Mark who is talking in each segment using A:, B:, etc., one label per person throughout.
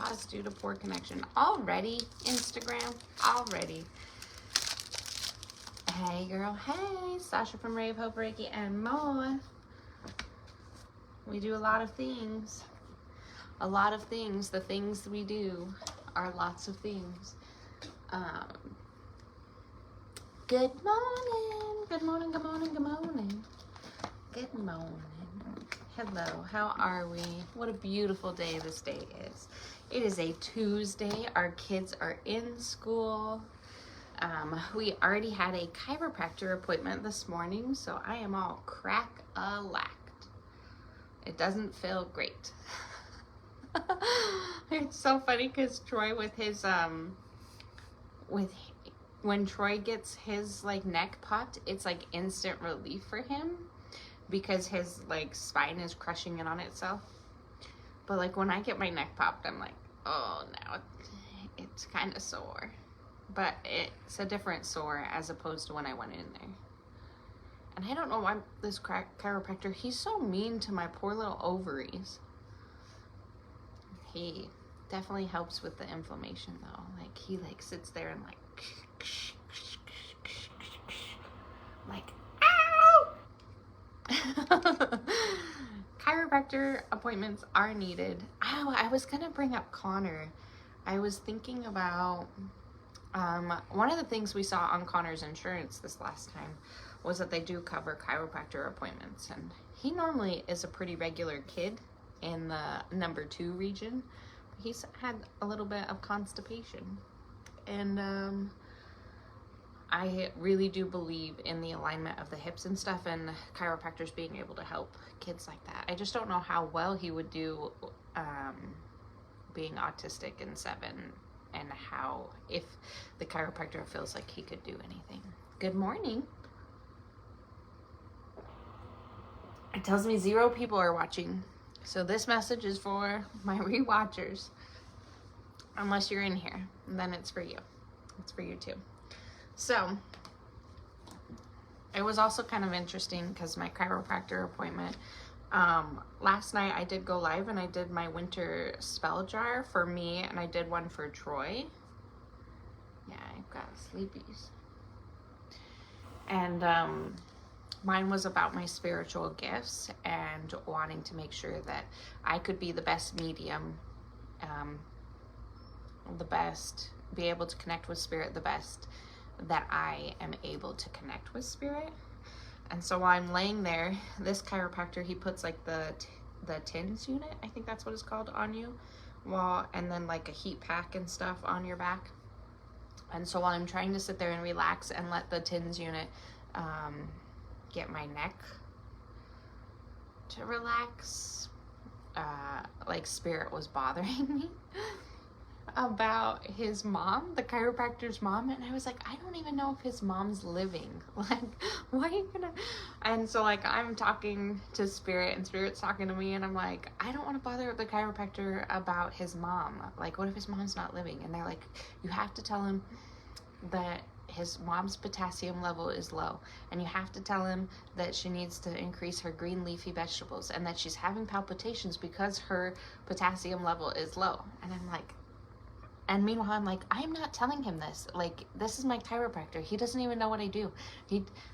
A: Pause due to poor connection. Already, Instagram? Already. Hey, girl. Hey, Sasha from Rave, Hope, Reiki, and more. We do a lot of things. A lot of things. The things we do are lots of things. Good morning. Good morning, good morning, good morning. Good morning. Hello, how are we? What a beautiful day this day is. It is a Tuesday. Our kids are in school. We already had a chiropractor appointment this morning, so I am all crack-a-lacked. It doesn't feel great. It's so funny because Troy with his, when Troy gets his like neck popped, it's like instant relief for him because his like spine is crushing in on itself. But like when I get my neck popped, I'm like, oh, now it's kind of sore. But it's a different sore as opposed to when I went in there. And I don't know why this chiropractor, he's so mean to my poor little ovaries. He definitely helps with the inflammation though. Like he like sits there and like ow! Chiropractor appointments are needed. Oh, I was gonna bring up Connor. I was thinking about one of the things we saw on Connor's insurance this last time was that they do cover chiropractor appointments, and he normally is a pretty regular kid in the number 2 region. He's had a little bit of constipation, and I really do believe in the alignment of the hips and stuff, and chiropractors being able to help kids like that. I just don't know how well he would do being autistic in 7, and how, if the chiropractor feels like he could do anything. Good morning. It tells me 0 people are watching. So this message is for my rewatchers. Unless you're in here, then it's for you. It's for you too. So it was also kind of interesting because my chiropractor appointment, last night I did go live and I did my winter spell jar for me, and I did one for Troy. Yeah, I've got sleepies. And mine was about my spiritual gifts and wanting to make sure that I could be the best medium, be able to connect with spirit the best that I am able to connect with spirit. And so while I'm laying there, this chiropractor, he puts like the TINS unit, I think that's what it's called, on you, and then like a heat pack and stuff on your back. And so while I'm trying to sit there and relax and let the TINS unit get my neck to relax, like spirit was bothering me about his mom, the chiropractor's mom, and I was like, I don't even know if his mom's living. Like, why are you gonna? And so like I'm talking to spirit and spirit's talking to me, and I'm like, I don't want to bother the chiropractor about his mom. Like, what if his mom's not living? And they're like, you have to tell him that his mom's potassium level is low, and you have to tell him that she needs to increase her green leafy vegetables, and that she's having palpitations because her potassium level is low. And I'm like, and meanwhile, I'm like, I'm not telling him this. Like, this is my chiropractor. He doesn't even know what I do.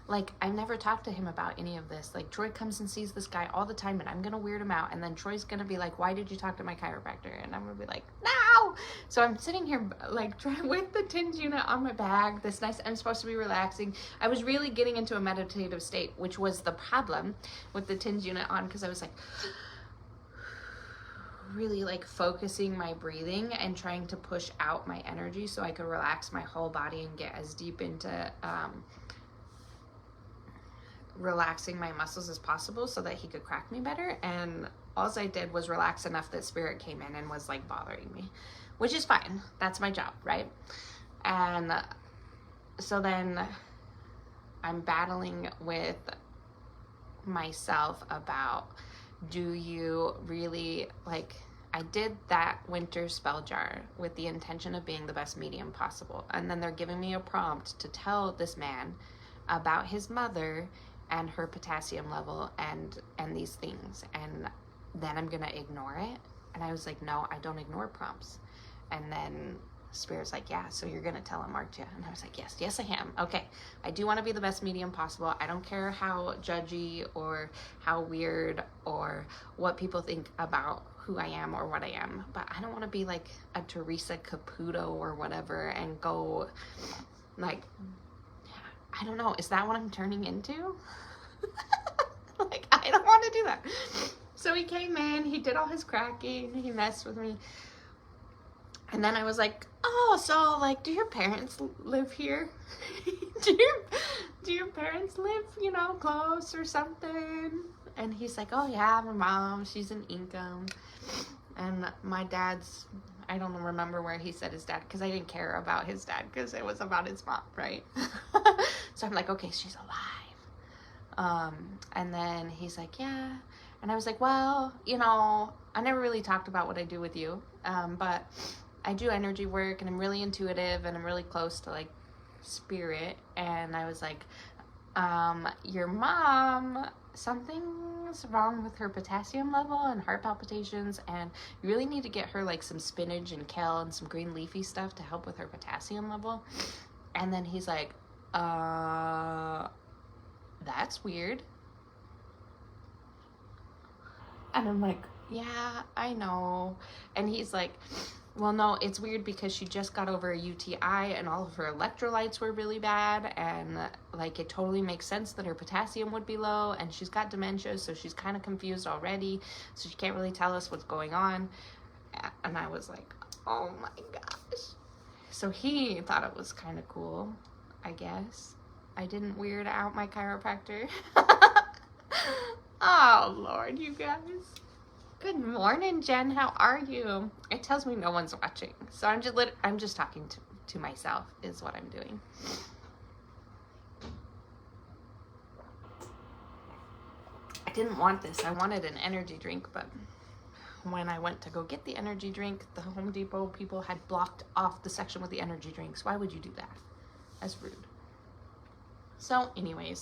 A: I've never talked to him about any of this. Like, Troy comes and sees this guy all the time, and I'm going to weird him out. And then Troy's going to be like, why did you talk to my chiropractor? And I'm going to be like, no! So I'm sitting here, like, with the TINS unit on my bag. I'm supposed to be relaxing. I was really getting into a meditative state, which was the problem with the TINS unit on, because I was like, really like focusing my breathing and trying to push out my energy so I could relax my whole body and get as deep into relaxing my muscles as possible so that he could crack me better. And all I did was relax enough that spirit came in and was like bothering me, which is fine. That's my job, right? And so then I'm battling with myself about, do you really, like, I did that winter spell jar with the intention of being the best medium possible, and then they're giving me a prompt to tell this man about his mother and her potassium level and these things, and then I'm gonna ignore it. And I was like, no, I don't ignore prompts. And then Spirit's like, yeah, so you're going to tell him, aren't you? And I was like, yes, I am. Okay, I do want to be the best medium possible. I don't care how judgy or how weird or what people think about who I am or what I am. But I don't want to be like a Teresa Caputo or whatever and go like, I don't know, is that what I'm turning into? Like, I don't want to do that. So he came in, he did all his cracking, he messed with me. And then I was like, oh, so like, do your parents live here? do your parents live, you know, close or something? And he's like, oh yeah, my mom, she's an income. And my dad's, I don't remember where he said his dad, because I didn't care about his dad, because it was about his mom, right? So I'm like, okay, she's alive. And then he's like, yeah. And I was like, well, you know, I never really talked about what I do with you, but I do energy work, and I'm really intuitive, and I'm really close to like spirit. And I was like, your mom, something's wrong with her potassium level and heart palpitations, and you really need to get her like some spinach and kale and some green leafy stuff to help with her potassium level. And then he's like, that's weird. And I'm like, yeah, I know. And he's like, well, no, it's weird because she just got over a UTI and all of her electrolytes were really bad, and like it totally makes sense that her potassium would be low, and she's got dementia, so she's kind of confused already, so she can't really tell us what's going on. And I was like, oh my gosh. So he thought it was kind of cool, I guess. I didn't weird out my chiropractor. Oh Lord, you guys. Good morning, Jen. How are you? It tells me no one's watching, so I'm just talking to myself is what I'm doing. I didn't want this. I wanted an energy drink, but when I went to go get the energy drink, the Home Depot people had blocked off the section with the energy drinks. Why would you do that? That's rude. So anyways,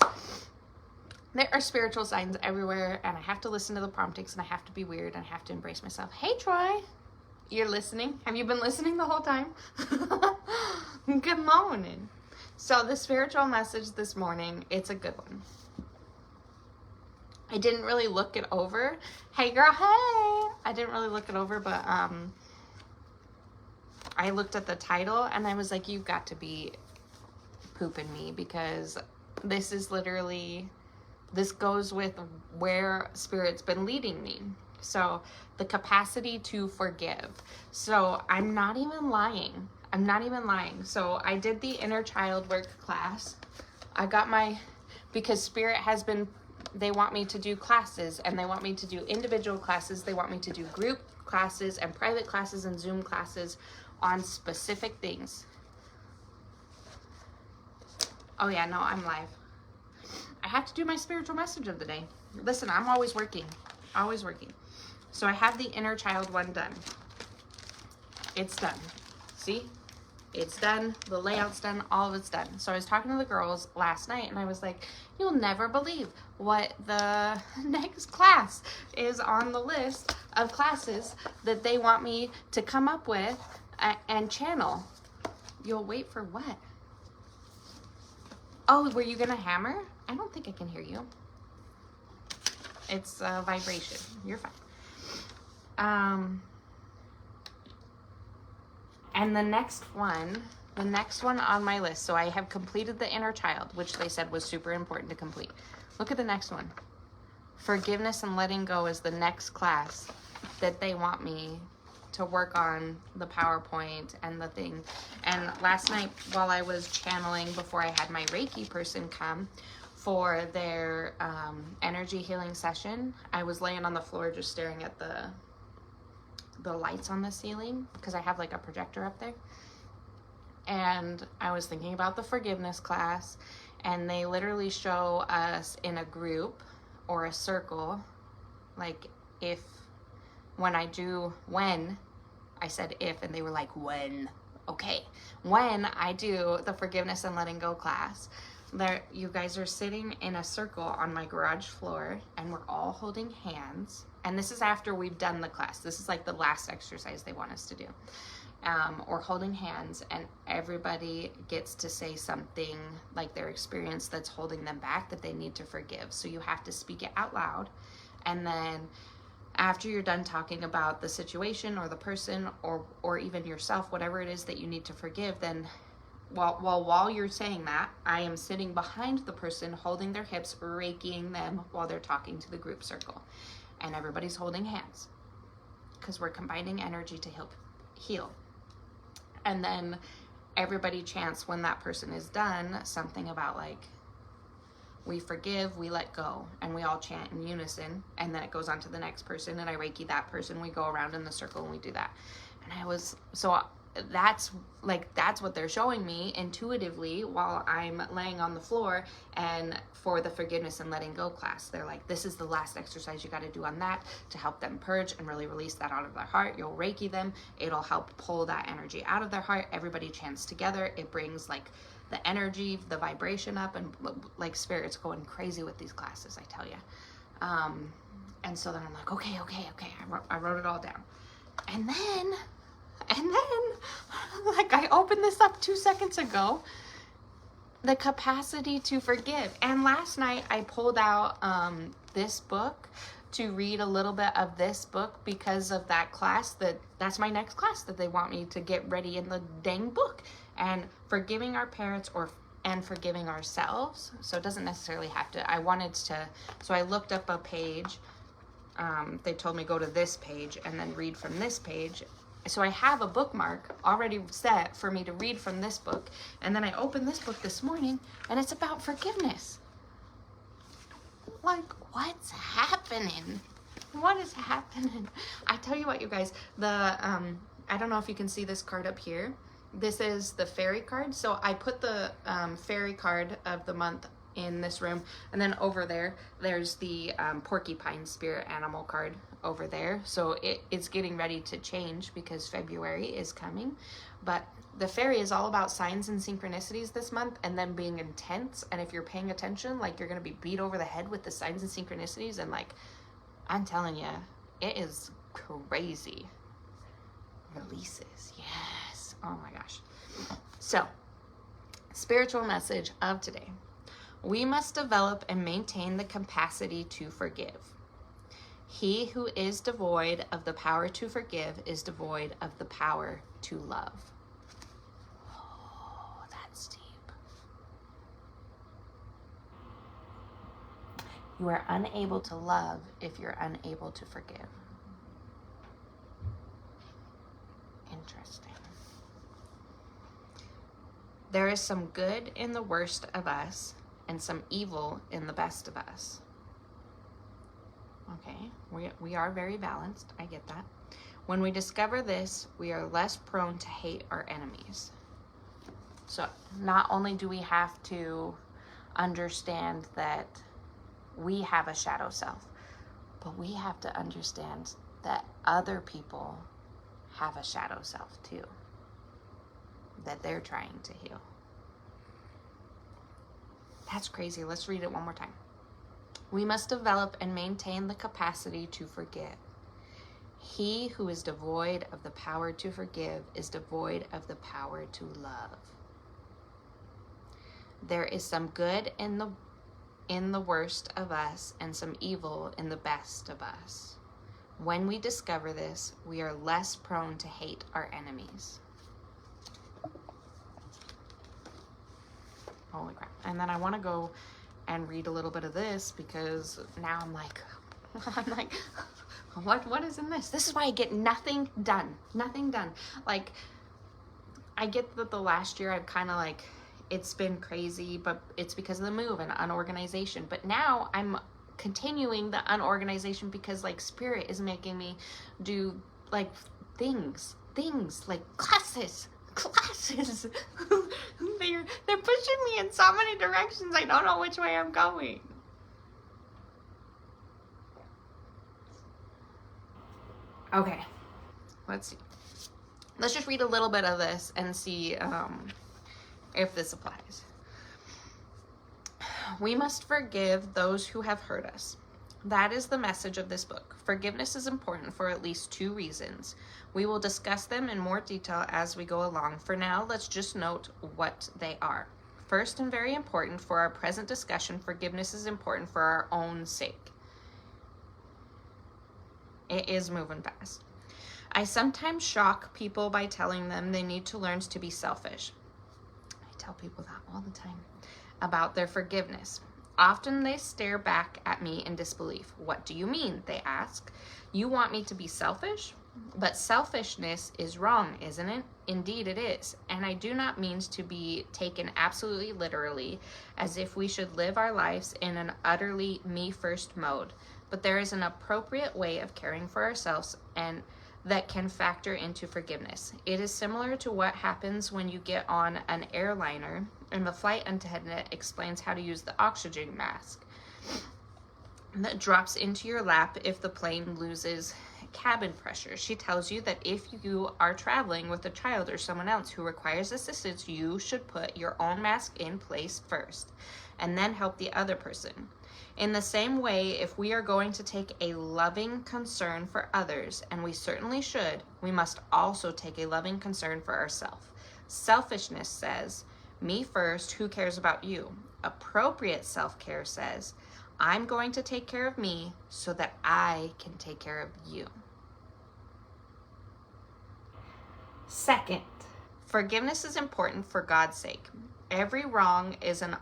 A: there are spiritual signs everywhere, and I have to listen to the promptings, and I have to be weird, and I have to embrace myself. Hey, Troy. You're listening? Have you been listening the whole time? Good morning. So the spiritual message this morning, it's a good one. I didn't really look it over. Hey, girl, hey. I didn't really look it over, but I looked at the title, and I was like, you've got to be pooping me, because this is literally... This goes with where Spirit's been leading me. So the capacity to forgive. So I'm not even lying. So I did the inner child work class. I got because Spirit has been, they want me to do classes, and they want me to do individual classes. They want me to do group classes and private classes and Zoom classes on specific things. Oh yeah, no, I'm live. I have to do my spiritual message of the day. Listen, I'm always working. So I have the inner child one done. It's done. See? It's done. The layout's done. All of it's done. So I was talking to the girls last night, and I was like, you'll never believe what the next class is on the list of classes that they want me to come up with and channel. You'll wait for what? Oh, were you going to hammer? I don't think I can hear you. It's a vibration. You're fine. And the next one on my list, so I have completed the inner child, which they said was super important to complete. Look at the next one. Forgiveness and letting go is the next class that they want me to work on, the PowerPoint and the thing. And last night, while I was channeling, before I had my Reiki person come for their energy healing session, I was laying on the floor just staring at the lights on the ceiling, because I have like a projector up there. And I was thinking about the forgiveness class, and they literally show us in a group or a circle, like when I said if, and they were like, when? Okay. When I do the forgiveness and letting go class, there, you guys are sitting in a circle on my garage floor, and we're all holding hands. And this is after we've done the class. This is like the last exercise they want us to do. Or holding hands, and everybody gets to say something like their experience that's holding them back that they need to forgive. So you have to speak it out loud, and then after you're done talking about the situation or the person or even yourself, whatever it is that you need to forgive, then while you're saying that, I am sitting behind the person holding their hips, raking them while they're talking to the group circle, and everybody's holding hands because we're combining energy to heal. And then everybody chants when that person is done something about like, we forgive, we let go, and we all chant in unison, and then it goes on to the next person, and I Reiki that person, we go around in the circle and we do that. And that's what they're showing me intuitively while I'm laying on the floor. And for the forgiveness and letting go class, they're like, this is the last exercise you got to do on that to help them purge and really release that out of their heart. You'll Reiki them, it'll help pull that energy out of their heart. Everybody chants together, it brings like the energy, the vibration up, and like spirit's going crazy with these classes, I tell you. And so then I'm like, okay, I wrote it all down. And then like I opened this up 2 seconds ago, the capacity to forgive. And last night I pulled out this book to read a little bit of this book because of that class. That's my next class that they want me to get ready in the dang book. And forgiving our parents and forgiving ourselves. So it doesn't necessarily have to, so I looked up a page. They told me go to this page and then read from this page. So I have a bookmark already set for me to read from this book. And then I opened this book this morning, and it's about forgiveness. Like, what's happening? What is happening? I tell you what, you guys, I don't know if you can see this card up here. This is the fairy card. So I put the fairy card of the month in this room, and then over there's the porcupine spirit animal card over there. So it's getting ready to change because February is coming. But the fairy is all about signs and synchronicities this month, and them being intense. And if you're paying attention, like, you're going to be beat over the head with the signs and synchronicities. And like, I'm telling you, it is crazy. Releases, yes. Oh my gosh. So, spiritual message of today. We must develop and maintain the capacity to forgive. He who is devoid of the power to forgive is devoid of the power to love. Oh, that's deep. You are unable to love if you're unable to forgive. Interesting. There is some good in the worst of us and some evil in the best of us. Okay, we are very balanced. I get that. When we discover this, we are less prone to hate our enemies. So not only do we have to understand that we have a shadow self, but we have to understand that other people have a shadow self too, that they're trying to heal. That's crazy. Let's read it one more time. We must develop and maintain the capacity to forgive. He who is devoid of the power to forgive is devoid of the power to love. There is some good in the worst of us and some evil in the best of us. When we discover this, we are less prone to hate our enemies. Holy crap. And then I want to go and read a little bit of this because now I'm like, what is in this? This is why I get nothing done. Nothing done. Like, I get that the last year I've kind of like, it's been crazy, but it's because of the move and unorganization. But now I'm continuing the unorganization because like spirit is making me do like things like classes. They're pushing me in so many directions. I don't know which way I'm going. Okay, let's see. Let's just read a little bit of this and see if this applies. We must forgive those who have hurt us. That is the message of this book. Forgiveness is important for at least 2 reasons. We will discuss them in more detail as we go along. For now, let's just note what they are. First, and very important for our present discussion, forgiveness is important for our own sake. It is moving fast. I sometimes shock people by telling them they need to learn to be selfish. I tell people that all the time about their forgiveness. Often they stare back at me in disbelief. What do you mean? They ask. You want me to be selfish? But selfishness is wrong, isn't it? Indeed it is. And I do not mean to be taken absolutely literally, as if we should live our lives in an utterly me-first mode. But there is an appropriate way of caring for ourselves and that can factor into forgiveness. It is similar to what happens when you get on an airliner and the flight attendant explains how to use the oxygen mask that drops into your lap if the plane loses cabin pressure. She tells you that if you are traveling with a child or someone else who requires assistance, you should put your own mask in place first and then help the other person. In the same way, if we are going to take a loving concern for others, and we certainly should, we must also take a loving concern for ourselves. Selfishness says, me first, who cares about you? Appropriate self-care says, I'm going to take care of me so that I can take care of you. Second, forgiveness is important for God's sake. Every wrong is an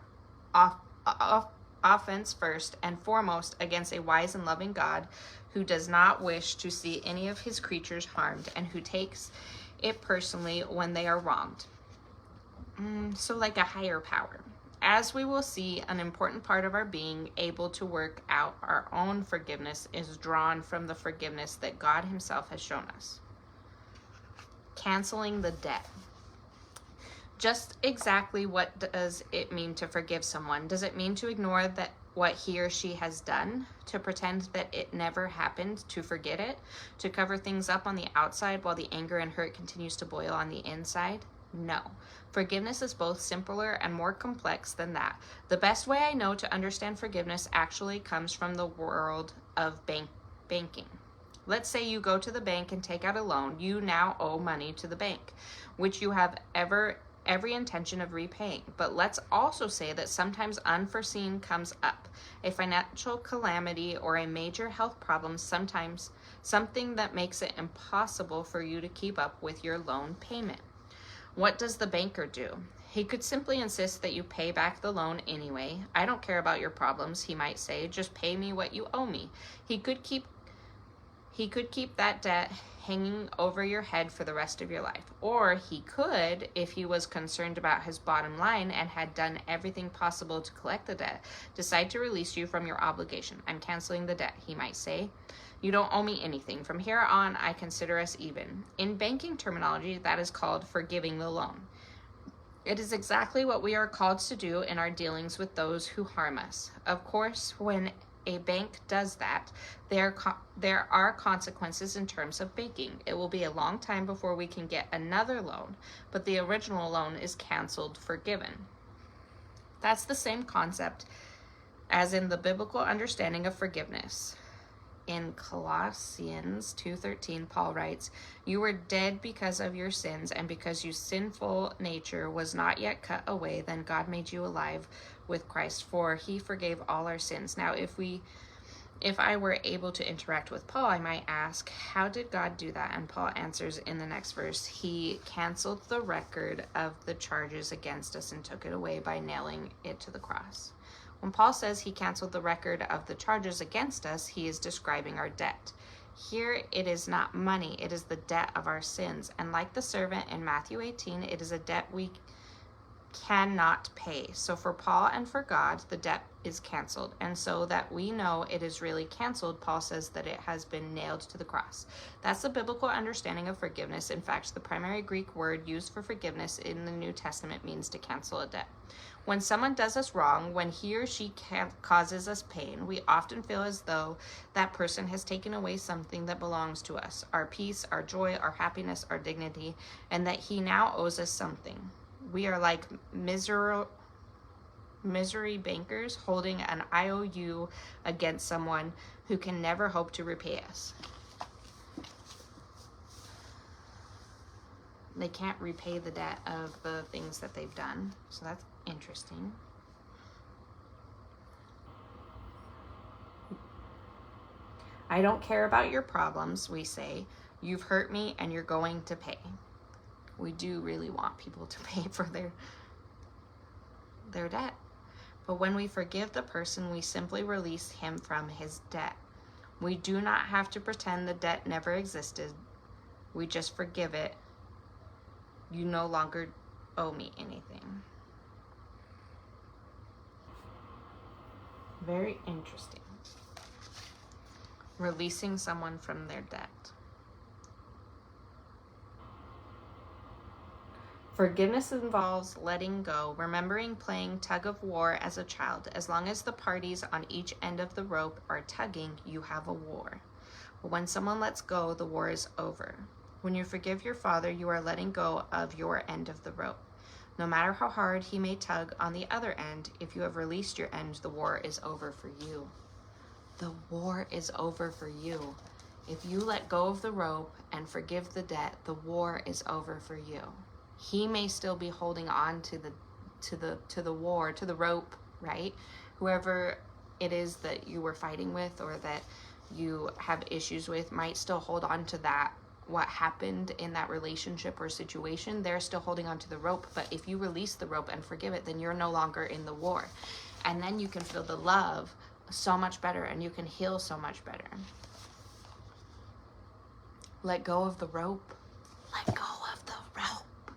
A: offense first and foremost against a wise and loving God who does not wish to see any of his creatures harmed and who takes it personally when they are wronged. So like a higher power. As we will see, an important part of our being able to work out our own forgiveness is drawn from the forgiveness that God himself has shown us. Canceling the debt. Just exactly what does it mean to forgive someone? Does it mean to ignore that what he or she has done? To pretend that it never happened? To forget it? To cover things up on the outside while the anger and hurt continues to boil on the inside? No. Forgiveness is both simpler and more complex than that. The best way I know to understand forgiveness actually comes from the world of banking. Let's say you go to the bank and take out a loan. You now owe money to the bank, which you have every intention of repaying. But let's also say that sometimes unforeseen comes up, a financial calamity or a major health problem, sometimes something that makes it impossible for you to keep up with your loan payment. What does the banker do? He could simply insist that you pay back the loan anyway. I don't care about your problems, he might say. Just pay me what you owe me. He could keep that debt hanging over your head for the rest of your life. Or he could, if he was concerned about his bottom line and had done everything possible to collect the debt, decide to release you from your obligation. I'm canceling the debt, he might say. You don't owe me anything. From here on, I consider us even. In banking terminology, that is called forgiving the loan. It is exactly what we are called to do in our dealings with those who harm us. Of course, when a bank does that, there are consequences in terms of banking. It will be a long time before we can get another loan, but the original loan is canceled, forgiven. That's the same concept as in the biblical understanding of forgiveness. In Colossians 2:13, Paul writes, "You were dead because of your sins, and because your sinful nature was not yet cut away, then God made you alive with Christ, for he forgave all our sins." Now, if I were able to interact with Paul, I might ask, how did God do that? And Paul answers in the next verse, he canceled the record of the charges against us and took it away by nailing it to the cross. When Paul says he canceled the record of the charges against us, he is describing our debt. Here it is not money, it is the debt of our sins. And like the servant in Matthew 18, it is a debt we cannot pay. So for Paul and for God, the debt is canceled. And so that we know it is really canceled, Paul says that it has been nailed to the cross. That's the biblical understanding of forgiveness. In fact, the primary Greek word used for forgiveness in the New Testament means to cancel a debt. When someone does us wrong, when he or she causes us pain, we often feel as though that person has taken away something that belongs to us, our peace, our joy, our happiness, our dignity, and that he now owes us something. We are like miserable misery bankers holding an IOU against someone who can never hope to repay us. They can't repay the debt of the things that they've done. So that's interesting. I don't care about your problems, we say. You've hurt me and you're going to pay. We do really want people to pay for their debt. But when we forgive the person, we simply release him from his debt. We do not have to pretend the debt never existed. We just forgive it. You no longer owe me anything. Very interesting. Releasing someone from their debt. Forgiveness involves letting go, remembering playing tug of war as a child. As long as the parties on each end of the rope are tugging, you have a war. But when someone lets go, the war is over. When you forgive your father, you are letting go of your end of the rope. No matter how hard he may tug on the other end, if you have released your end, the war is over for you. The war is over for you. If you let go of the rope and forgive the debt, the war is over for you. He may still be holding on to the war, to the rope, right? Whoever it is that you were fighting with or that you have issues with might still hold on to that, what happened in that relationship or situation. They're still holding on to the rope, but if you release the rope and forgive it, then you're no longer in the war. And then you can feel the love so much better and you can heal so much better. Let go of the rope. Let go of the rope.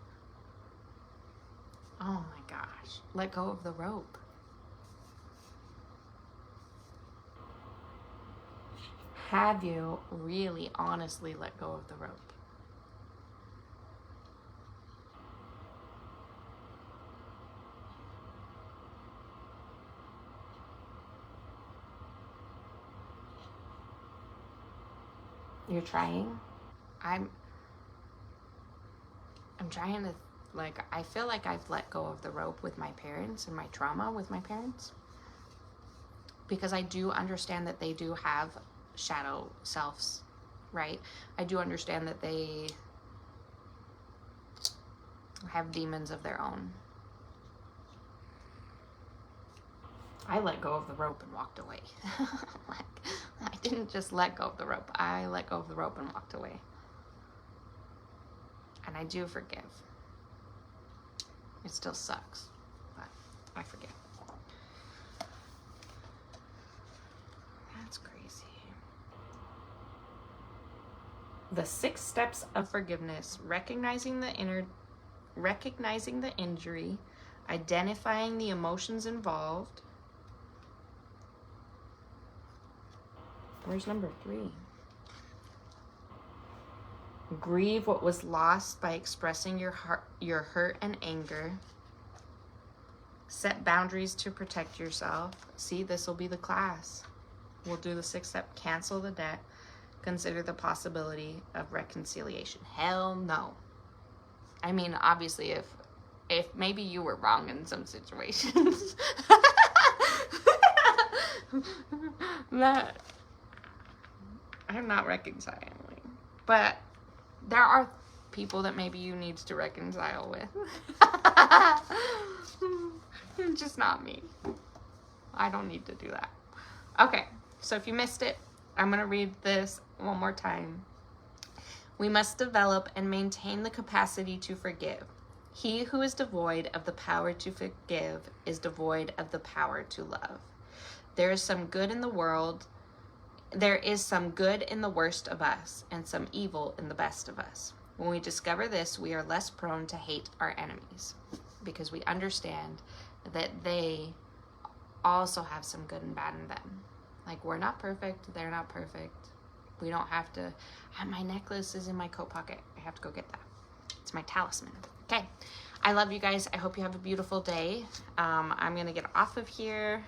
A: Oh my gosh. Let go of the rope. Have you really honestly let go of the rope? You're trying? I'm trying to, like, I feel like I've let go of the rope with my parents and my trauma with my parents. Because I do understand that they do have shadow selves, right? I do understand that they have demons of their own. I let go of the rope and walked away. Like, I didn't just let go of the rope. I let go of the rope and walked away. And I do forgive. It still sucks, but I forgive. That's crazy. The 6 steps of forgiveness: recognizing the injury, identifying the emotions involved. Where's number 3? Grieve what was lost by expressing your hurt and anger. Set boundaries to protect yourself. See, this will be the class. We'll do the 6th step. Cancel the debt. Consider the possibility of reconciliation. Hell no. I mean, obviously, if maybe you were wrong in some situations, that I'm not reconciling. But there are people that maybe you need to reconcile with. Just not me. I don't need to do that. Okay, so if you missed it, I'm going to read this one more time. We must develop and maintain the capacity to forgive. He who is devoid of the power to forgive is devoid of the power to love. There is some good in the world. There is some good in the worst of us and some evil in the best of us. When we discover this, we are less prone to hate our enemies because we understand that they also have some good and bad in them. Like, we're not perfect. They're not perfect. We don't have to. My necklace is in my coat pocket. I have to go get that. It's my talisman. Okay. I love you guys. I hope you have a beautiful day. I'm going to get off of here.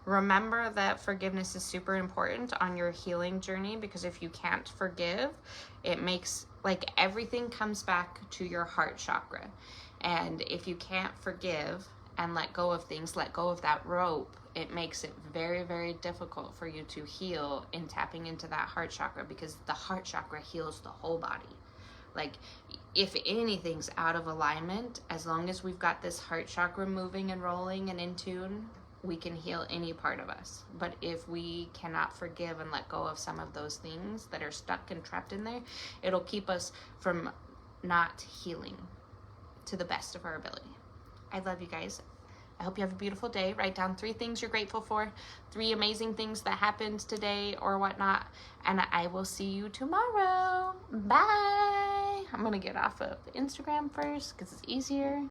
A: Remember that forgiveness is super important on your healing journey, because if you can't forgive, it makes, like, everything comes back to your heart chakra. And if you can't forgive, and let go of things, let go of that rope, it makes it very, very difficult for you to heal in tapping into that heart chakra, because the heart chakra heals the whole body. Like, if anything's out of alignment, as long as we've got this heart chakra moving and rolling and in tune, we can heal any part of us. But if we cannot forgive and let go of some of those things that are stuck and trapped in there, it'll keep us from not healing to the best of our ability. I love you guys. I hope you have a beautiful day. Write down 3 things you're grateful for, 3 amazing things that happened today or whatnot, and I will see you tomorrow. Bye. I'm gonna get off of Instagram first because it's easier.